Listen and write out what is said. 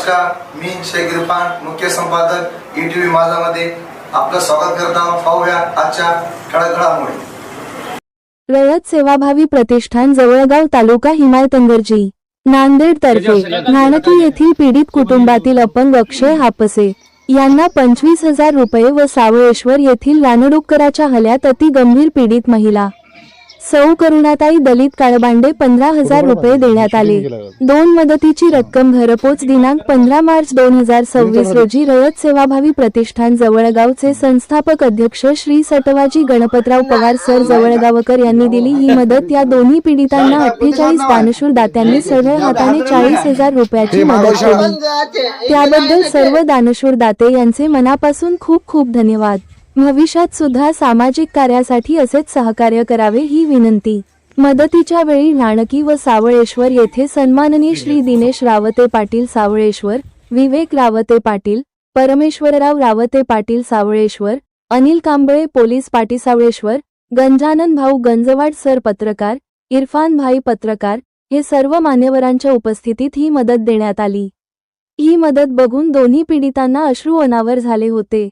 नमस्कार, मी शेख इरफान, मुख्य संपादक ETV माझामध्ये आपलं स्वागत करत आहोत. पाहूया आजच्या ठळक घडामोडी. रयत सेवाभावी प्रतिष्ठान जवळगाव तालुका हिमायतनगरजी नांदेड तर्फे नाणकी येथील पीडित कुटुंबातील अपंग अक्षय हापसे यांना 25,000 रुपये व सावळेश्वर येथील रानडुक्कराच्या हल्ल्यात अति गंभीर पीडित महिला सौ करुणाताई दलित काळबांडे 15,000 रुपये देण्यात आले. दोन मदतीची रक्कम घरपोच दिनांक 15 मार्च 2026 रोजी रयत सेवाभावी प्रतिष्ठान जवळगावचे संस्थापक अध्यक्ष श्री सटवाजी गणपतराव पवार सर जवळगावकर यांनी दिली. ही मदत या दोन्ही पीडितांना 48 दानशूर दात्यांनी सरळ हाताने 40,000 रुपयाची मदत केली. त्याबद्दल सर्व दानशूर दाते यांचे मनापासून खूप खूप धन्यवाद. भविष्यात सुद्धा सामाजिक कार्यासाठी असेच सहकार्य करावे ही विनंती. मदतीच्या वेळी नाणकी व सावळेश्वर येथे सन्माननीय श्री दिनेश रावते पाटील सावळेश्वर, विवेक रावते पाटील, परमेश्वरराव रावते पाटील सावळेश्वर, अनिल कांबळे पोलीस पाटील सावळेश्वर, गंजानन भाऊ गंजवाड सर पत्रकार, इरफान भाई पत्रकार हे सर्व मान्यवरांच्या उपस्थितीत ही मदत देण्यात आली. ही मदत बघून दोन्ही पीडितांना अश्रू अनावर झाले होते.